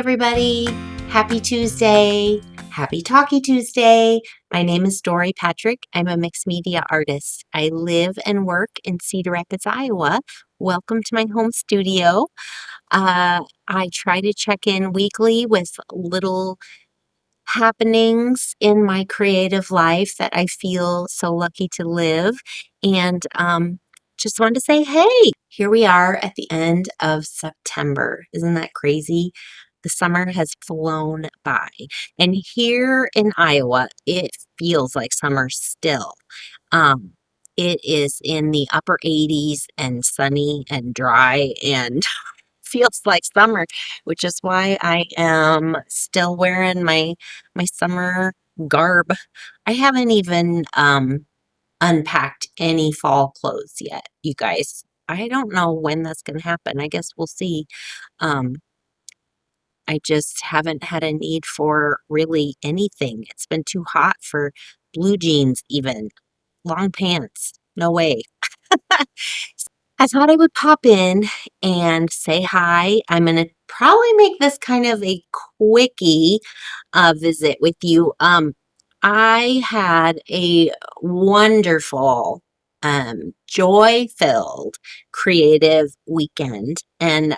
everybody. Happy Tuesday. Happy Talkie Tuesday. My name is Dori Patrick. I'm a mixed media artist. I live and work in Cedar Rapids, Iowa. Welcome to my home studio. I try to check in weekly with little happenings in my creative life that I feel so lucky to live. And just wanted to say, hey, here we are at the end of September. Isn't that crazy? The summer has flown by. And here in Iowa, it feels like summer still. Um, it is in the upper 80s and sunny and dry and feels like summer, which is why I am still wearing my summer garb. I haven't even unpacked any fall clothes yet, you guys. I don't know when that's going to happen. I guess we'll see. Um, I just haven't had a need for really anything. It's been too hot for blue jeans, even long pants. No way. I thought I would pop in and say hi. I'm going to probably make this kind of a quickie visit with you. I had a wonderful, joy-filled, creative weekend, and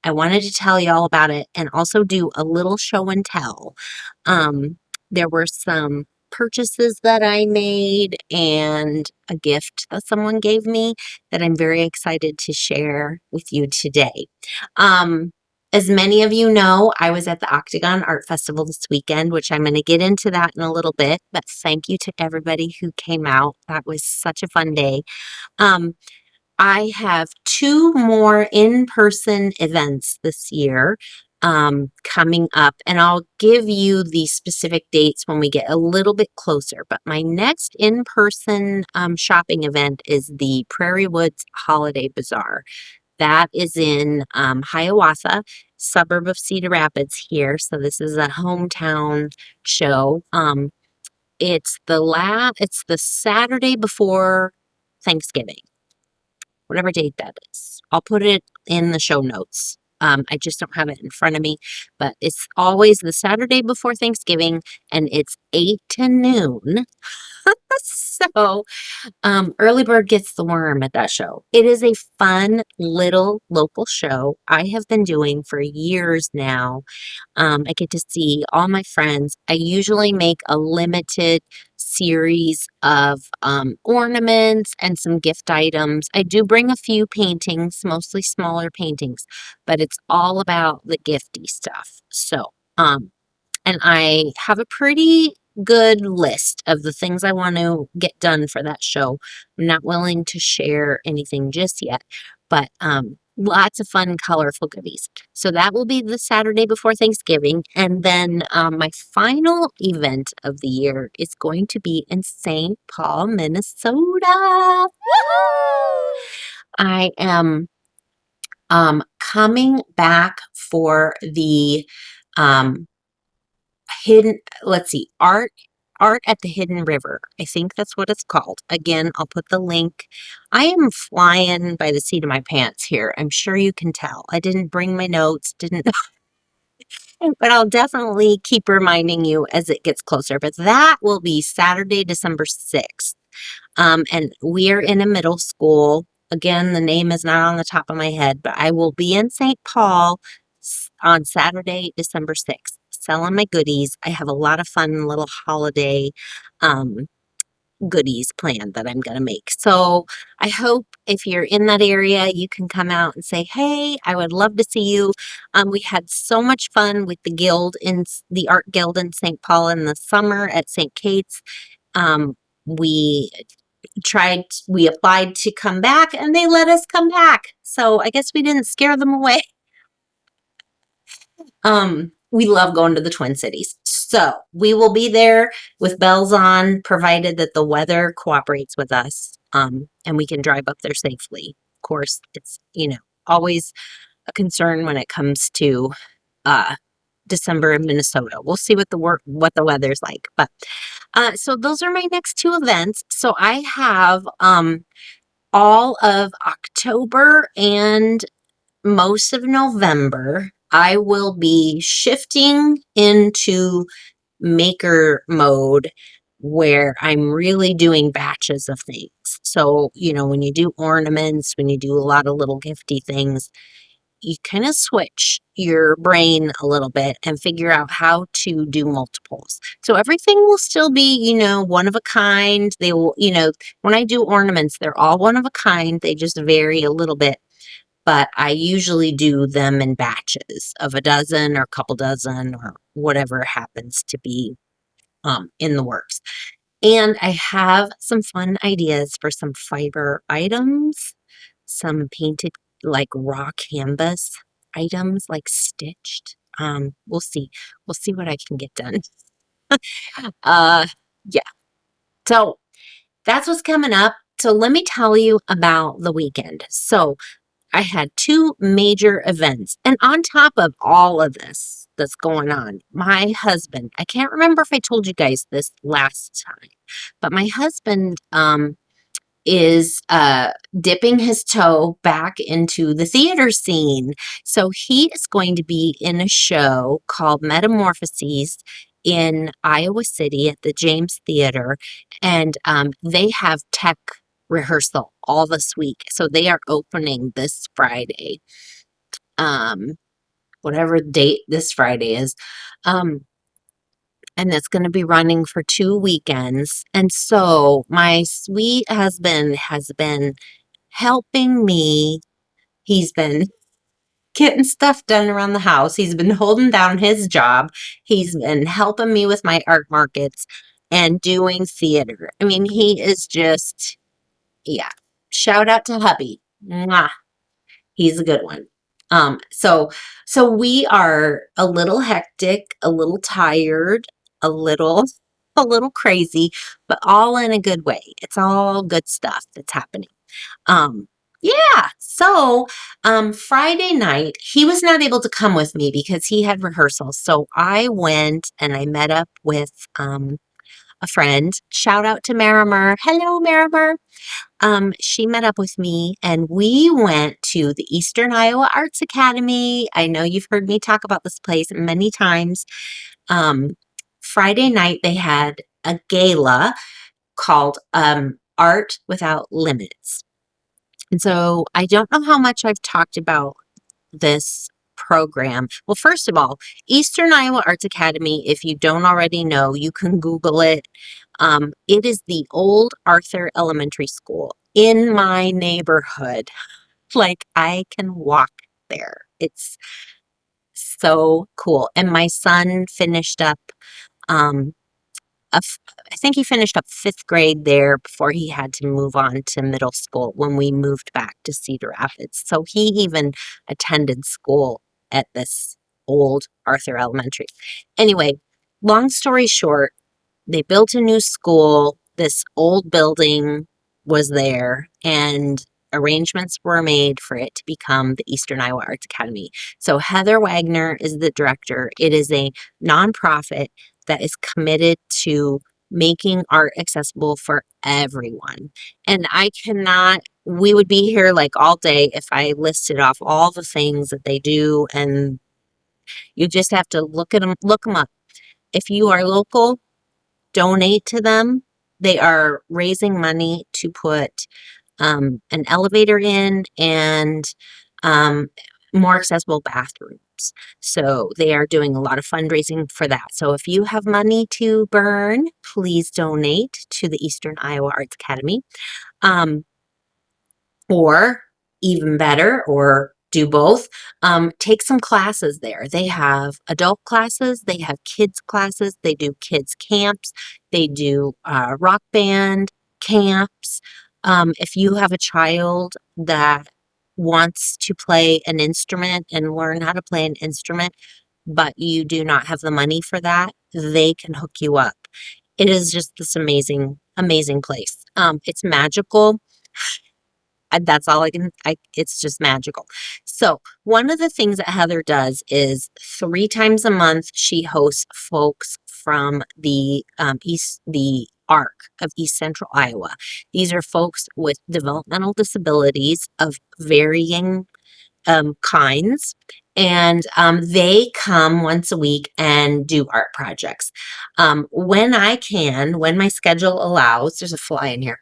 I wanted to tell you all about it and also do a little show and tell. There were some purchases that I made and a gift that someone gave me that I'm very excited to share with you today. Um, as many of you know, I was at the Octagon Art Festival this weekend, which I'm going to get into that in a little bit, but thank you to everybody who came out. That was such a fun day. Um, I have two more in-person events this year coming up, and I'll give you the specific dates when we get a little bit closer. But my next in-person shopping event is the Prairie Woods Holiday Bazaar. That is in Hiawatha, suburb of Cedar Rapids here. So this is a hometown show. It's the Saturday before Thanksgiving, whatever date that is. I'll put it in the show notes. I just don't have it in front of me, but it's always the Saturday before Thanksgiving, and it's 8 to noon. So early bird gets the worm at that show. It is a fun little local show I have been doing for years now. I get to see all my friends. I usually make a limited series of ornaments and some gift items. I do bring a few paintings, mostly smaller paintings, but it's all about the gifty stuff. So, and I have a pretty good list of the things I want to get done for that show. I'm not willing to share anything just yet, but lots of fun, colorful goodies. So that will be the Saturday before Thanksgiving. And then my final event of the year is going to be in St. Paul, Minnesota. I am coming back for the um, hidden, let's see, art at the Hidden River. I think that's what it's called. Again, I'll put the link. I am flying by the seat of my pants here. I'm sure you can tell. I didn't bring my notes, didn't, but I'll definitely keep reminding you as it gets closer. But that will be Saturday, December 6th. And we are in a middle school. Again, the name is not on the top of my head, but I will be in St. Paul on Saturday, December 6th, selling my goodies. I have a lot of fun little holiday um, goodies planned that I'm going to make. So I hope if you're in that area, you can come out and say, hey, I would love to see you. We had so much fun with the guild in the Art Guild in St. Paul in the summer at St. Kate's. We we applied to come back and they let us come back. So I guess we didn't scare them away. We love going to the Twin Cities. So we will be there with bells on, provided that the weather cooperates with us, and we can drive up there safely. Of course, it's, always a concern when it comes to December in Minnesota. We'll see what the weather's like. But so those are my next two events. So I have all of October and most of November I will be shifting into maker mode where I'm really doing batches of things. So, when you do ornaments, when you do a lot of little gifty things, you kind of switch your brain a little bit and figure out how to do multiples. So everything will still be, one of a kind. They will, when I do ornaments, they're all one of a kind. They just vary a little bit, but I usually do them in batches of a dozen or a couple dozen or whatever happens to be in the works. And I have some fun ideas for some fiber items, some painted like raw canvas items, like stitched. We'll see. We'll see what I can get done. Uh, yeah. So that's what's coming up. So let me tell you about the weekend. So I had two major events. And on top of all of this that's going on, my husband, I can't remember if I told you guys this last time, but my husband is dipping his toe back into the theater scene. So he is going to be in a show called Metamorphoses in Iowa City at the James Theater. And they have tech rehearsal all this week. So they are opening this Friday, um, whatever date this Friday is. And it's going to be running for 2 weekends. And so my sweet husband has been helping me. He's been getting stuff done around the house. He's been holding down his job. He's been helping me with my art markets and doing theater. I mean, he is just, yeah. Shout out to hubby. Mwah. He's a good one. So we are a little hectic, a little tired, a little a little crazy, but all in a good way. It's all good stuff that's happening. Um, yeah. So, Friday night, he was not able to come with me because he had rehearsals. So I went and I met up with a friend. Shout out to Marimer. Hello, Marimer. She met up with me and we went to the Eastern Iowa Arts Academy. I know you've heard me talk about this place many times. Um, Friday night, they had a gala called Art Without Limits. And so I don't know how much I've talked about this program. Well, first of all, Eastern Iowa Arts Academy, if you don't already know, you can Google it. It is the old Arthur Elementary School in my neighborhood. Like I can walk there. It's so cool. And my son finished up um, I think he finished up 5th grade there before he had to move on to middle school when we moved back to Cedar Rapids. So he even attended school at this old Arthur Elementary. Anyway, long story short, they built a new school. This old building was there, and arrangements were made for it to become the Eastern Iowa Arts Academy. So Heather Wagner is the director. It is a nonprofit that is committed to making art accessible for everyone. And we would be here like all day if I listed off all the things that they do, and you just have to look them up. If you are local, donate to them. They are raising money to put an elevator in and um, more accessible bathrooms. So they are doing a lot of fundraising for that. So if you have money to burn, please donate to the Eastern Iowa Arts Academy. Um, or even better, or do both, take some classes there. They have adult classes, they have kids classes, they do kids camps, they do rock band camps. If you have a child that wants to play an instrument and learn how to play an instrument, but you do not have the money for that, they can hook you up. It is just this amazing, amazing place. It's magical. That's all it's just magical. So one of the things that Heather does is 3 times a month, she hosts folks from the the ARC of East Central Iowa. These are folks with developmental disabilities of varying kinds. and they come once a week and do art projects. When I can, when my schedule allows, there's a fly in here.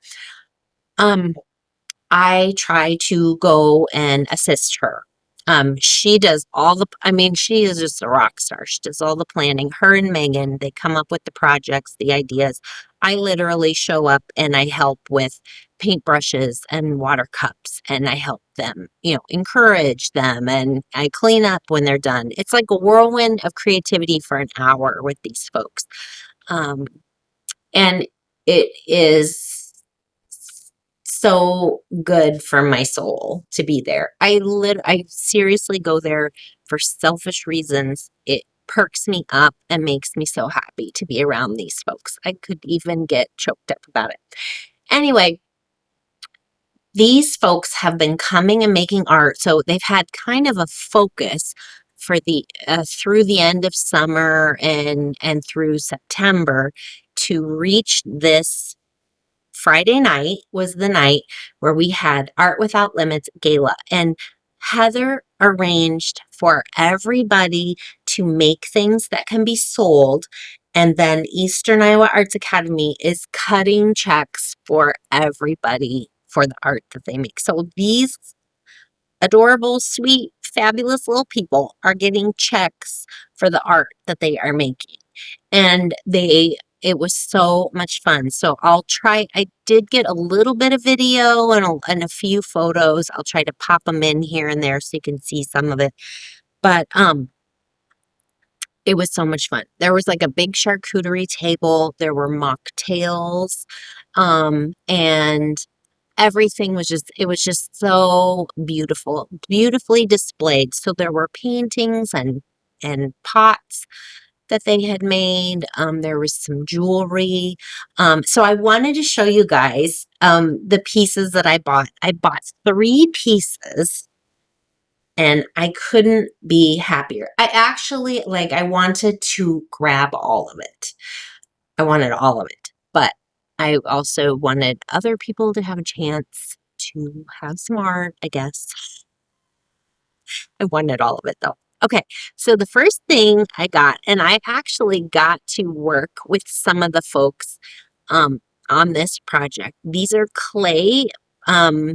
Um, I try to go and assist her. She does all the, I mean, she is just a rock star. She does all the planning. Her and Megan, they come up with the projects, the ideas. I literally show up and I help with paintbrushes and water cups, and I help them, encourage them, and I clean up when they're done. It's like a whirlwind of creativity for an hour with these folks. Um, and it is so good for my soul to be there. I seriously go there for selfish reasons. It perks me up and makes me so happy to be around these folks. I could even get choked up about it. Anyway, these folks have been coming and making art, so they've had kind of a focus for the through the end of summer and through September to reach this. Friday night was the night where we had Art Without Limits Gala, and Heather arranged for everybody to make things that can be sold. And then Eastern Iowa Arts Academy is cutting checks for everybody for the art that they make. So these adorable, sweet, fabulous little people are getting checks for the art that they are making. And it was so much fun. So I did get a little bit of video and a few photos. I'll try to pop them in here and there so you can see some of it. But it was so much fun. There was like a big charcuterie table. There were mocktails. And everything was it was just so beautiful, beautifully displayed. So there were paintings and pots that they had made. There was some jewelry. So I wanted to show you guys the pieces that I bought. I bought 3 pieces and I couldn't be happier. I actually, I wanted to grab all of it. I wanted all of it, but I also wanted other people to have a chance to have some art, I guess. I wanted all of it though. Okay, so the first thing I got, and I actually got to work with some of the folks on this project. These are clay. I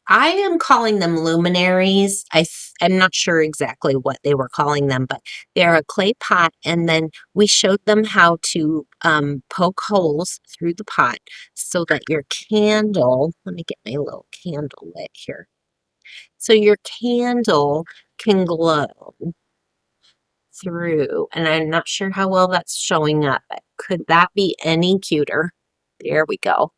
am calling them luminaries. I'm not sure exactly what they were calling them, but they're a clay pot, and then we showed them how to poke holes through the pot so that your candle, let me get my little candle lit here, so your candle can glow through, and I'm not sure how well that's showing up, but could that be any cuter? There we go.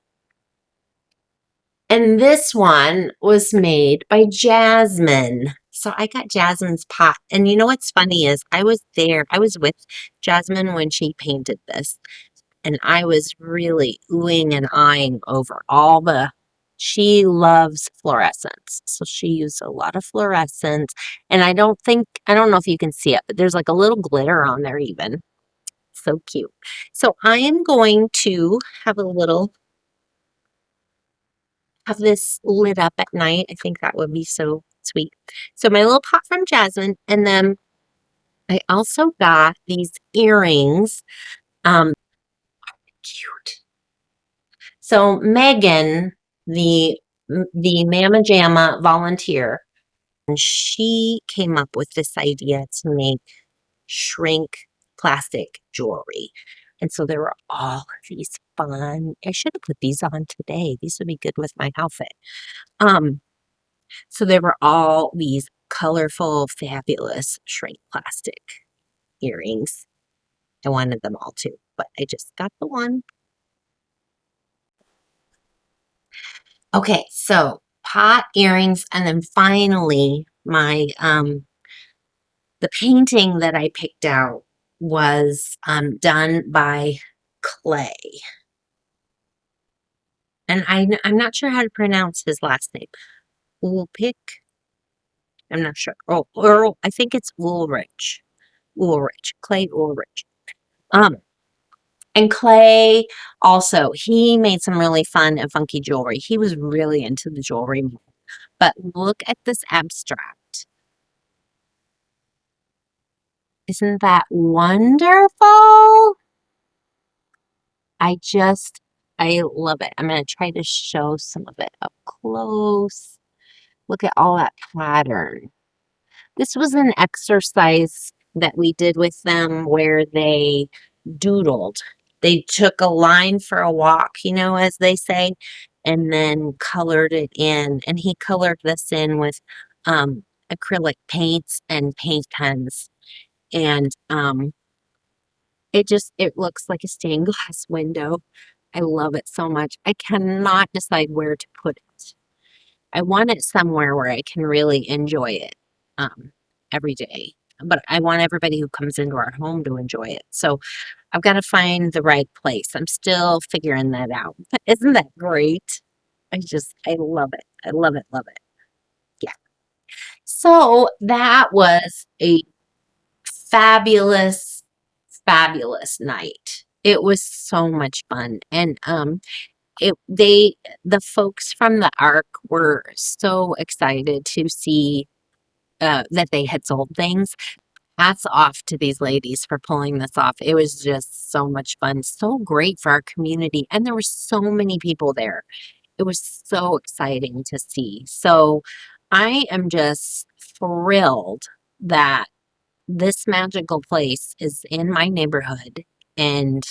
And this one was made by Jasmine. So I got Jasmine's pot. And you know what's funny is I was with Jasmine when she painted this. And I was really oohing and eyeing over she loves fluorescence. So she used a lot of fluorescence. And I don't know if you can see it, but there's like a little glitter on there even. So cute. So I am going to have this lit up at night. I think that would be so sweet. So my little pot from Jasmine, and then I also got these earrings. Cute. So Megan, the Mama Jamma volunteer, and she came up with this idea to make shrink plastic jewelry. And so there were all of these fun. I should have put these on today. These would be good with my outfit. So there were all these colorful, fabulous shrink plastic earrings. I wanted them all too, but I just got the one. Okay, so pot earrings, and then finally my the painting that I picked out was done by Clay. And I'm not sure how to pronounce his last name. Ulpick? I'm not sure. Oh, Earl, I think it's Ulrich. Ulrich. Clay Ulrich. Um, And Clay also, he made some really fun and funky jewelry. He was really into the jewelry. But look at this abstract. Isn't that wonderful? I just, I love it. I'm going to try to show some of it up close. Look at all that pattern. This was an exercise that we did with them where they doodled. They took a line for a walk, as they say, and then colored it in. And he colored this in with acrylic paints and paint pens. And it looks like a stained glass window. I love it so much. I cannot decide where to put it. I want it somewhere where I can really enjoy it um, every day. But I want everybody who comes into our home to enjoy it. So I've got to find the right place. I'm still figuring that out. Isn't that great? I love it. I love it, love it. Yeah. So that was a fabulous, fabulous night. It was so much fun. And the folks from the Ark were so excited to see that they had sold things. Hats off to these ladies for pulling this off. It was just so much fun, so great for our community, and there were so many people there. It was so exciting to see. So I am just thrilled that this magical place is in my neighborhood and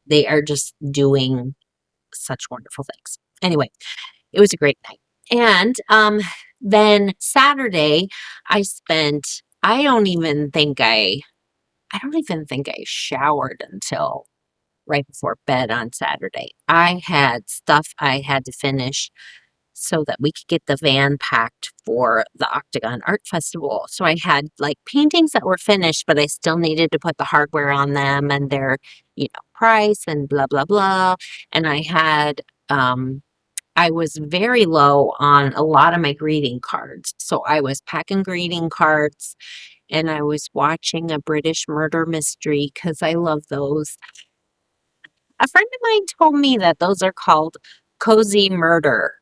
they are just doing such wonderful things. Anyway, it was a great night. And then Saturday, I spent, I don't even think I showered until right before bed on Saturday. I had stuff I had to finish so that we could get the van packed for the Octagon Art Festival. So I had like paintings that were finished, but I still needed to put the hardware on them and their, price and blah, blah, blah. And I was very low on a lot of my greeting cards. So I was packing greeting cards and I was watching a British murder mystery because I love those. A friend of mine told me that those are called cozy murder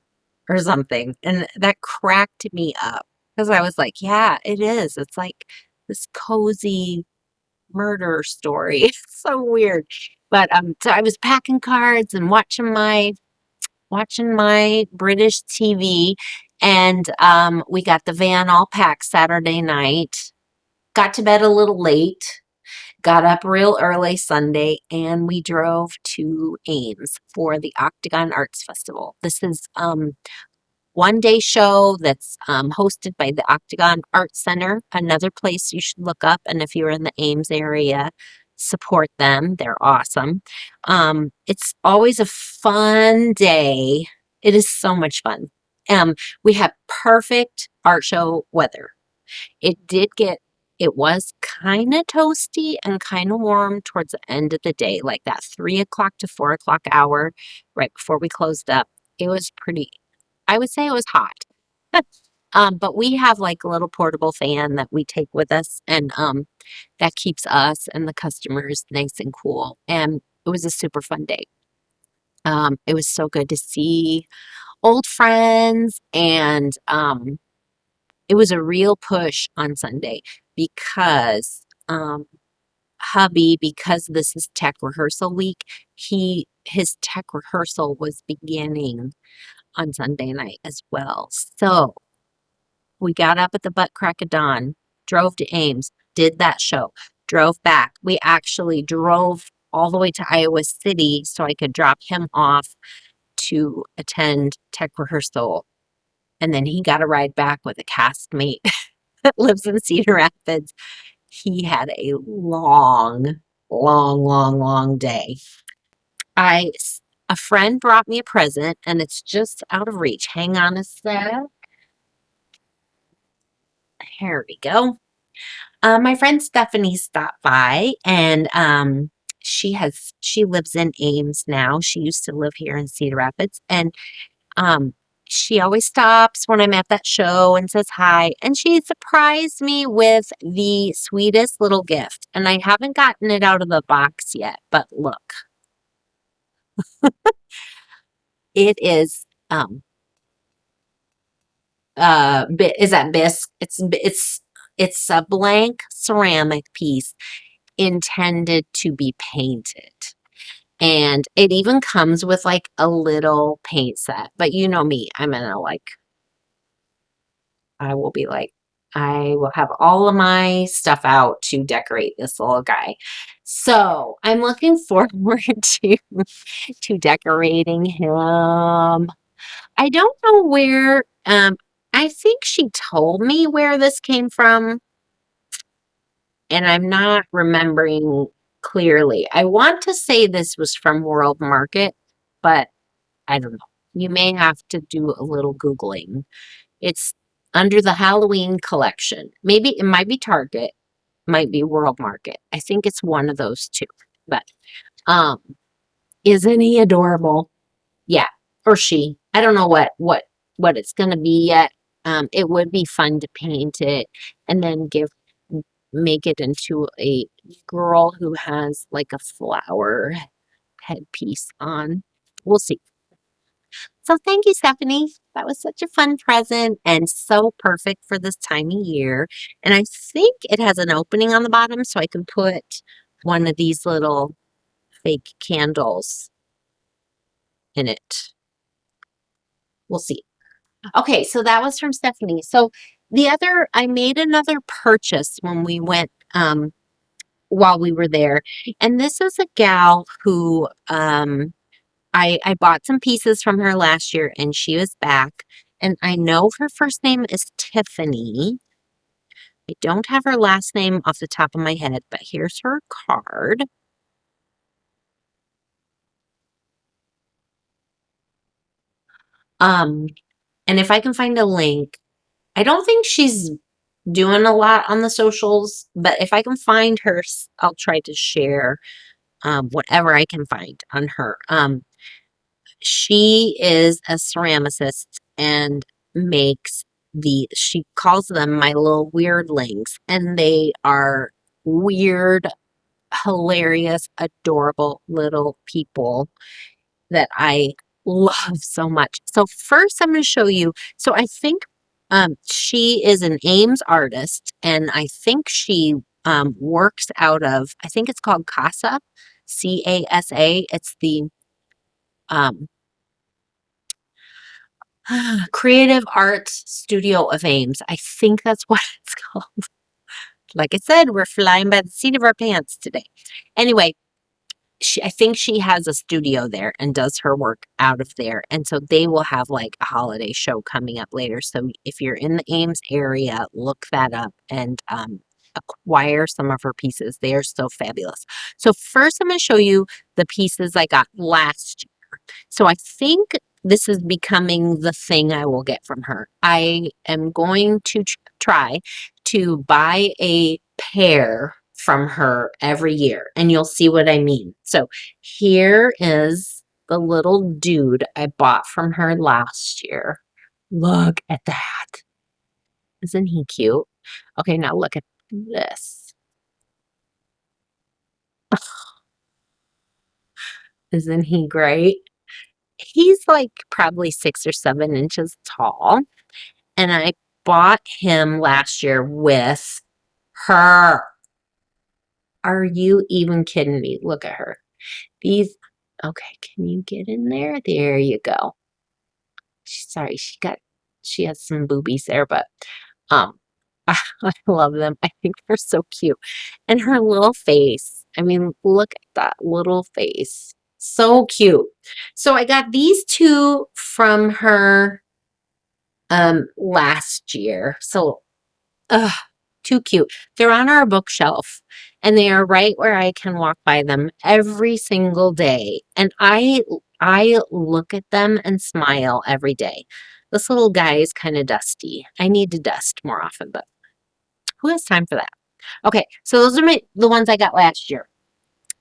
or something, and that cracked me up because I was like, yeah, it is. It's like this cozy murder story. It's so weird. But so I was packing cards and watching my British TV, and we got the van all packed Saturday night. Got to bed a little late, got up real early Sunday, and we drove to Ames for the Octagon Arts Festival. This is one-day show that's hosted by the Octagon Art Center, another place you should look up. And if you're in the Ames area, support them. They're awesome. It's always a fun day. It is so much fun. We have perfect art show weather. It did get, it was kind of toasty and kind of warm towards the end of the day, like that 3 o'clock to 4 o'clock hour, right before we closed up. It was pretty, I would say it was hot. But we have like a little portable fan that we take with us, and that keeps us and the customers nice and cool. And it was a super fun day. It was so good to see old friends, and it was a real push on Sunday because hubby, because this is tech rehearsal week, his tech rehearsal was beginning on Sunday night as well. So we got up at the butt crack of dawn, drove to Ames, did that show, drove back. We actually drove all the way to Iowa City so I could drop him off to attend tech rehearsal. And then he got a ride back with a castmate that lives in Cedar Rapids. He had a long, long, long, long day. I, a friend brought me a present and it's just out of reach. Hang on a sec. Here we go. My friend Stephanie stopped by and she lives in Ames now. She used to live here in Cedar Rapids, and um she always stops when I'm at that show and says hi, and she surprised me with the sweetest little gift, and I haven't gotten it out of the box yet, but look, it is is that bisque? It's It's a blank ceramic piece intended to be painted. And it even comes with like a little paint set. But you know me, I will be like, I will have all of my stuff out to decorate this little guy. So I'm looking forward to decorating him. I don't know where, I think she told me where this came from, and I'm not remembering clearly. I want to say this was from World Market, but I don't know. You may have to do a little Googling. It's under the Halloween collection. Maybe it might be Target, might be World Market. I think it's one of those two. But um, isn't he adorable? Yeah, or she. I don't know what it's gonna be yet. It would be fun to paint it and then make it into a girl who has like a flower headpiece on. We'll see. So thank you, Stephanie. That was such a fun present and so perfect for this time of year. And I think it has an opening on the bottom so I can put one of these little fake candles in it. We'll see. Okay, so that was from Stephanie. So I made another purchase when we went, while we were there. And this is a gal who, I bought some pieces from her last year and she was back. And I know her first name is Tiffany. I don't have her last name off the top of my head, but here's her card. Um, and if I can find a link, I don't think she's doing a lot on the socials, but if I can find her, I'll try to share whatever I can find on her. She is a ceramicist and makes she calls them my little weirdlings, and they are weird, hilarious, adorable little people that I love so much. So first I'm going to show you. So I think she is an Ames artist, and I think she works out of, I think it's called CASA, CASA. It's the um, Creative Arts Studio of Ames. I think that's what it's called. Like I said, we're flying by the seat of our pants today. Anyway, I think she has a studio there and does her work out of there. And so they will have like a holiday show coming up later. So if you're in the Ames area, look that up and acquire some of her pieces. They are so fabulous. So first I'm going to show you the pieces I got last year. So I think this is becoming the thing I will get from her. I am going to try to buy a pair from her every year, and you'll see what I mean. So here is the little dude I bought from her last year. Look at that. Isn't he cute? Okay, now look at this. Isn't he great? He's like probably 6 or 7 inches tall, and I bought him last year with her. Are you even kidding me? Look at her. These, okay, can you get in there? There you go. Sorry, she has some boobies there, but um, I love them. I think they're so cute. And her little face. I mean, look at that little face. So cute. So I got these two from her last year. So ugh, too cute. They're on our bookshelf and they are right where I can walk by them every single day. And I look at them and smile every day. This little guy is kind of dusty. I need to dust more often, but who has time for that? Okay, so those are the ones I got last year.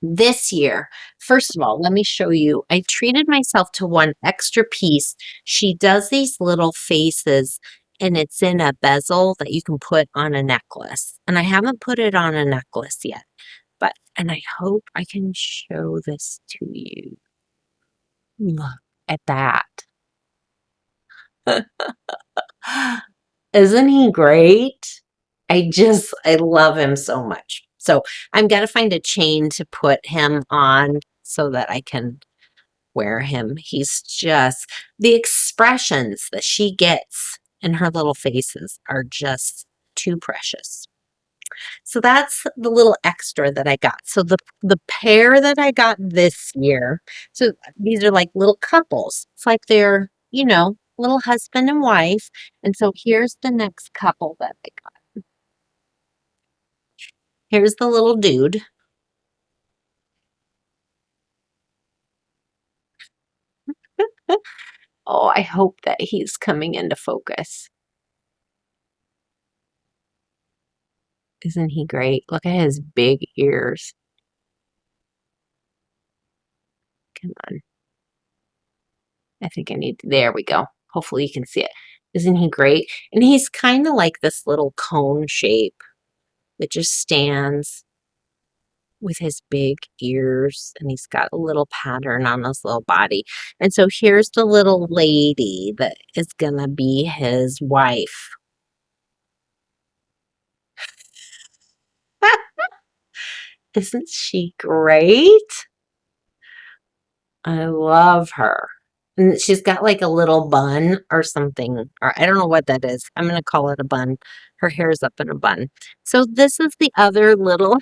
This year, first of all, let me show you. I treated myself to one extra piece. She does these little faces and it's in a bezel that you can put on a necklace. And I haven't put it on a necklace yet, and I hope I can show this to you. Look at that. Isn't he great? I love him so much. So I'm gonna find a chain to put him on so that I can wear him. He's just, the expressions that she gets in her little faces are just too precious. So that's the little extra that I got. So the pair that I got this year, so these are like little couples. It's like they're, little husband and wife. And so here's the next couple that I got. Here's the little dude. Oh, I hope that he's coming into focus. Isn't he great? Look at his big ears. Come on. I think I need, there we go. Hopefully you can see it. Isn't he great? And he's kind of like this little cone shape that just stands with his big ears, and he's got a little pattern on his little body. And so here's the little lady that is gonna be his wife. Isn't she great? I love her. And she's got like a little bun or something, or I don't know what that is. I'm gonna call it a bun. Her hair's up in a bun. So this is the other little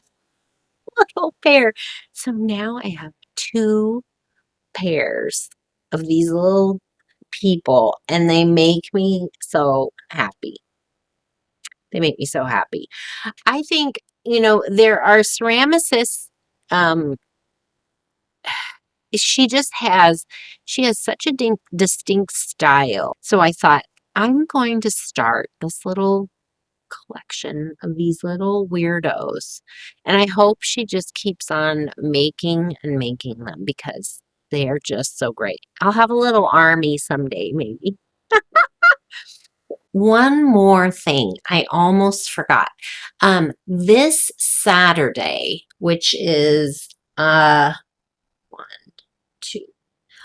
little pair. So now I have two pairs of these little people, and they make me so happy. They make me so happy. I think, there are ceramicists, um, she has such a distinct style. So I thought, I'm going to start this little collection of these little weirdos. And I hope she just keeps on making and making them because they are just so great. I'll have a little army someday, maybe. One more thing, I almost forgot. This Saturday, which is 2,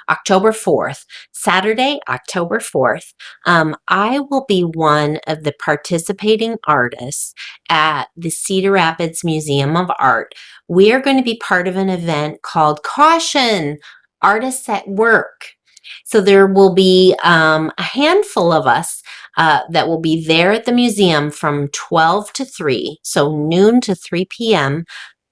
October 4th, Saturday, October 4th, I will be one of the participating artists at the Cedar Rapids Museum of Art. We are going to be part of an event called Caution, Artists at Work. So there will be a handful of us that will be there at the museum from 12 to 3, so noon to 3 p.m.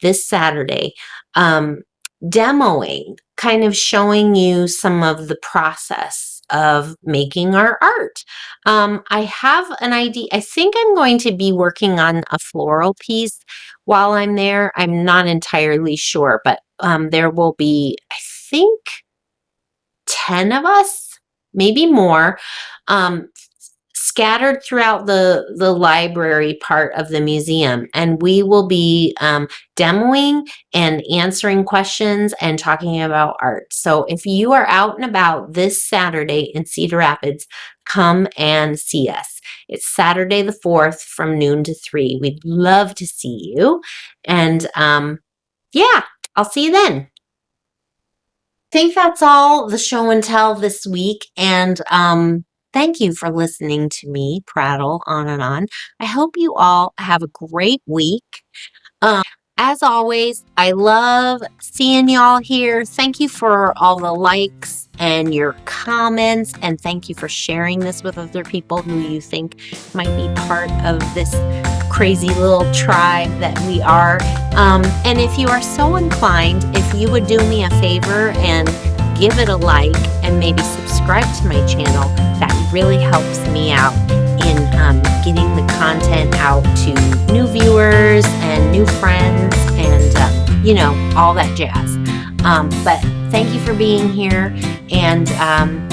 this Saturday. Demoing, kind of showing you some of the process of making our art. I have an idea. I think I'm going to be working on a floral piece while I'm there. I'm not entirely sure, but there will be, I think, 10 of us, maybe more, scattered throughout the library part of the museum, and we will be demoing and answering questions and talking about art. So if you are out and about this Saturday in Cedar Rapids, come and see us. It's Saturday the 4th from noon to 3. We'd love to see you. And yeah, I'll see you then. I think that's all the show and tell this week. And thank you for listening to me prattle on and on. I hope you all have a great week. As always, I love seeing y'all here. Thank you for all the likes and your comments, and thank you for sharing this with other people who you think might be part of this crazy little tribe that we are. And if you are so inclined, if you would do me a favor and give it a like and maybe subscribe to my channel, that really helps me out in getting the content out to new viewers and new friends and, all that jazz. But thank you for being here, and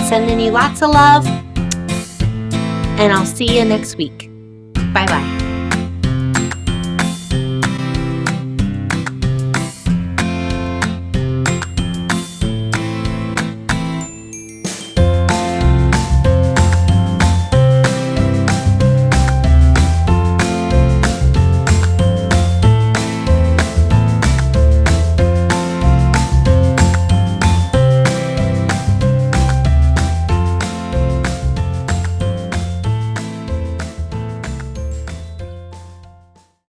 sending you lots of love, and I'll see you next week. Bye-bye.